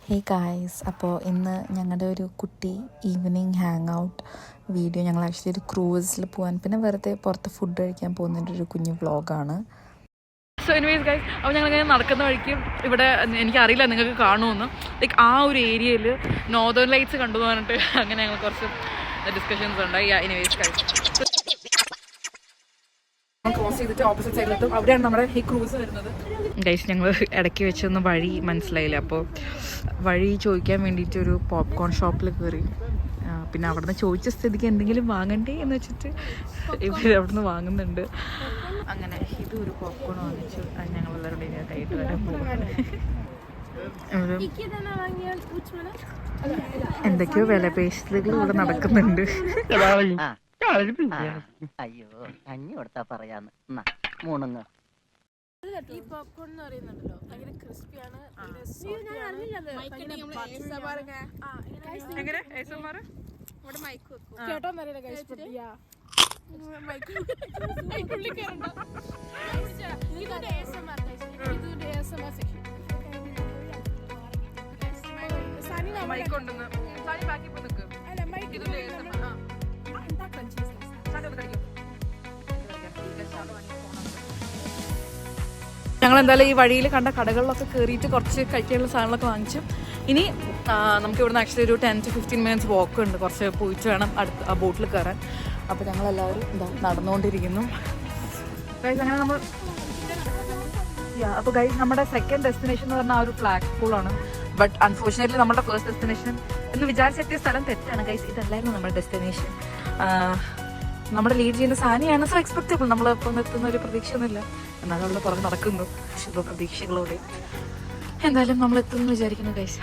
Hey guys, അപ്പോൾ ഇന്ന് ഞങ്ങളുടെ ഒരു കുട്ടി ഈവനിങ് ഹാങ് ഔട്ട് വീഡിയോ. ഞങ്ങൾ ആക്ച്വലി ഒരു ക്രൂസിൽ പോകാൻ പിന്നെ വെറുതെ പുറത്ത് ഫുഡ് കഴിക്കാൻ പോകുന്നതിൻ്റെ ഒരു കുഞ്ഞു വ്ളോഗാണ്. സോ എനിവേസ് ഗൈസ്, അപ്പോൾ ഞങ്ങളിങ്ങനെ നടക്കുന്ന വഴിക്ക് ഇവിടെ എനിക്കറിയില്ല നിങ്ങൾക്ക് കാണുമെന്ന്, ലൈക്ക് ആ ഒരു ഏരിയയിൽ നോർത്തേൺ ലൈറ്റ്സ് കണ്ടു എന്ന് പറഞ്ഞിട്ട് അങ്ങനെ ഞങ്ങൾ കുറച്ച് ഡിസ്കഷൻസ് ഉണ്ടായി. എനിവേസ് ക്രോസ് ചെയ്തിട്ട് ഓപ്പോസിറ്റ് സൈഡിലെത്തും, അവിടെയാണ് നമ്മുടെ ഈ ക്രൂസ് വരുന്നത്. ഗൈസ്, ഞങ്ങൾ ഇടയ്ക്ക് വെച്ചൊന്ന് വഴി മനസ്സിലായില്ല, അപ്പോൾ വഴി ചോദിക്കാൻ വേണ്ടിയിട്ട് ഒരു പോപ്കോൺ ഷോപ്പിൽ കയറി. പിന്നെ അവിടെ നിന്ന് ചോദിച്ച സ്ഥിതിക്ക് എന്തെങ്കിലും വാങ്ങണ്ടേ എന്ന് വെച്ചിട്ട് ഇവർ അവിടെ നിന്ന് വാങ്ങുന്നുണ്ട്. അങ്ങനെ ഇതും ഒരു പോപ്കോൺ വാങ്ങിച്ചു. ഞങ്ങളെല്ലാവരും ഇങ്ങനെ കൈയിട്ട് വരാൻ പോകും. എന്തൊക്കെയോ വില പേശലുകൾ ഇവിടെ നടക്കുന്നുണ്ട്. അയ്യോ കഞ്ഞി കൊടുത്താ പറയാന്ന് മൂണുങ്ങ. ഈ പോപ്കോൺ എന്ന് പറയുന്നുണ്ടല്ലോ ഭയങ്കര ക്രിസ്പിയാണ്. കേട്ടോന്നറിയില്ല ഞങ്ങൾ എന്തായാലും ഈ വഴിയിൽ കണ്ട കടകളിലൊക്കെ കയറിയിട്ട് കുറച്ച് കഴിക്കാനുള്ള സാധനങ്ങളൊക്കെ വാങ്ങിച്ചു. ഇനി നമുക്ക് ഇവിടുന്ന് ആക്ച്വലി ഒരു 10 to 15 minutes വാക്ക് ഉണ്ട്. കുറച്ച് പോയിട്ട് വേണം അടുത്ത ആ ബോട്ടിൽ കയറാൻ. അപ്പോൾ ഞങ്ങളെല്ലാവരും നടന്നുകൊണ്ടിരിക്കുന്നു. ഗൈസ്, അങ്ങനെ നമ്മൾ അപ്പോൾ ഗൈസ്, നമ്മുടെ സെക്കൻഡ് ഡെസ്റ്റിനേഷൻ എന്ന് പറഞ്ഞാൽ ആ ഒരു ഫ്ലാഗ് പൂളാണ്. ബട്ട് അൺഫോർച്ചുനേറ്റ്ലി നമ്മുടെ ഫസ്റ്റ് ഡെസ്റ്റിനേഷൻ എന്ന് വിചാരിച്ചെത്തിയ സ്ഥലം തെറ്റാണ് ഗൈസ്. ഇതല്ലായിരുന്നു നമ്മുടെ ഡെസ്റ്റിനേഷൻ. നമ്മുടെ ലീഡ് ചെയ്യുന്ന സാനിയാണ്. സോ എക്സ്പെക്റ്റബിൾ. നമ്മളിപ്പം എത്തുന്ന ഒരു പ്രതീക്ഷയൊന്നുമില്ല, എന്നാലും അവളുടെ പുറത്ത് നടക്കുന്നു ശുഭപ്രതീക്ഷകളോടെ. എന്തായാലും നമ്മൾ എത്തുമെന്ന് വിചാരിക്കുന്നു ഗൈസ്.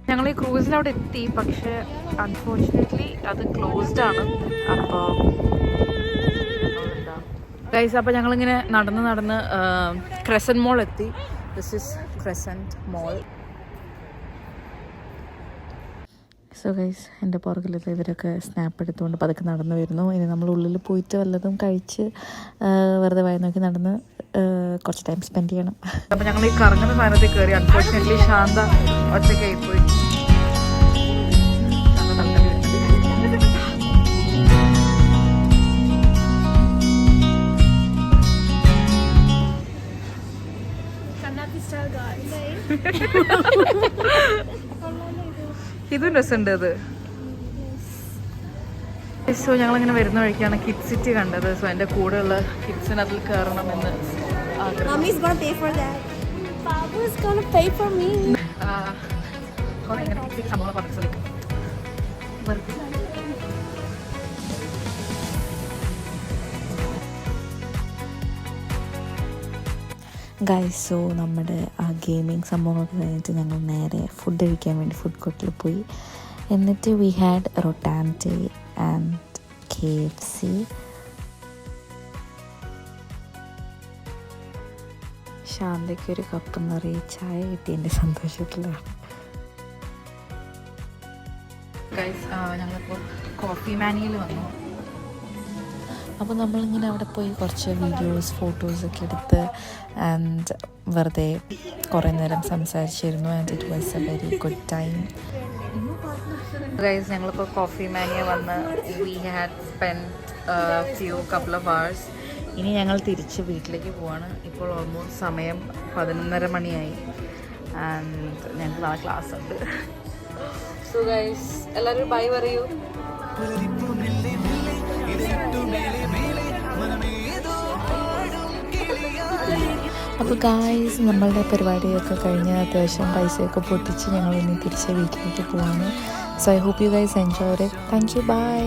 ഞങ്ങൾ ഈ ക്രൂസിലവിടെ എത്തി, പക്ഷേ അൺഫോർച്ചുനേറ്റ്ലി അത് ക്ലോസ്ഡ് ആണ്. അപ്പോൾ ഗൈസ്, അപ്പോൾ ഞങ്ങളിങ്ങനെ നടന്ന് ക്രെസന്റ് മോൾ എത്തി. This is crescent mall. So guys, എൻ്റെ പുറകിലുള്ള ഇവരൊക്കെ സ്നാപ്പ് എടുത്തുകൊണ്ട് പതുക്കെ നടന്നു വരുന്നു. ഇനി നമ്മൾ ഉള്ളിൽ പോയിട്ട് വല്ലതും കഴിച്ച് വെറുതെ വായി നോക്കി നടന്ന് കുറച്ച് ടൈം സ്പെൻഡ് ചെയ്യണം. അപ്പോൾ ഞങ്ങൾ ഈ കറങ്ങുന്ന സാധനത്തിൽ കയറി. അൺഫോർച്ചുനേറ്റ്ലി ശാന്ത ഒറ്റയ്ക്കായി പോയി. ഇതും രസമുണ്ട് അത്. സോ ഞങ്ങളിങ്ങനെ വരുന്ന വഴിക്കാണ് കിഡ്സ് സിറ്റി കണ്ടത്. സോ എൻ്റെ കൂടെയുള്ള കിഡ്സിന് അതിൽ കയറണമെന്ന് സംഭവം പറഞ്ഞു. ഗൈസ്, സോ നമ്മുടെ ആ ഗെയിമിങ് സംഭവങ്ങളൊക്കെ കഴിഞ്ഞിട്ട് ഞങ്ങൾ നേരെ ഫുഡ് കഴിക്കാൻ വേണ്ടി ഫുഡ് കോർട്ടിൽ പോയി. എന്നിട്ട് വി ഹാഡ് റൊട്ടാൻറ്റെ ആൻഡ് KFC. ശാന്തയ്ക്ക് ഒരു കപ്പ് നിറയെ ചായ കിട്ടിയതിൻ്റെ സന്തോഷത്തിലാണ്. ഗൈസ്, ഞങ്ങളിപ്പോൾ കോഫി മാനിയിൽ വന്നു. അപ്പോൾ നമ്മളിങ്ങനെ അവിടെ പോയി കുറച്ച് വീഡിയോസ് ഫോട്ടോസൊക്കെ എടുത്ത് ആൻഡ് വെറുതെ കുറേ നേരം സംസാരിച്ചിരുന്നു. And it was A very good time. Guys, ഞങ്ങളിപ്പോൾ കോഫി മാനിയ വന്ന് we had spend few couple of hours. ഇനി ഞങ്ങൾ തിരിച്ച് വീട്ടിലേക്ക് പോവാണ്. ഇപ്പോൾ ഓൾമോസ്റ്റ് സമയം 11:30 മണിയായി. ആൻഡ് ഞങ്ങൾക്ക് നാളെ ക്ലാസ് ഉണ്ട്. സോ ഗൈസ്, എല്ലാവരും ബൈ പറയൂ. അപ്പോൾ ഗായ്സ്, നമ്മളുടെ പരിപാടിയൊക്കെ കഴിഞ്ഞ് അത്യാവശ്യം പൈസയൊക്കെ പൊട്ടിച്ച് ഞങ്ങൾ ഇനി തിരിച്ച് വീട്ടിലേക്ക് പോവാണ്. So I hope you guys enjoy it. Thank you. By.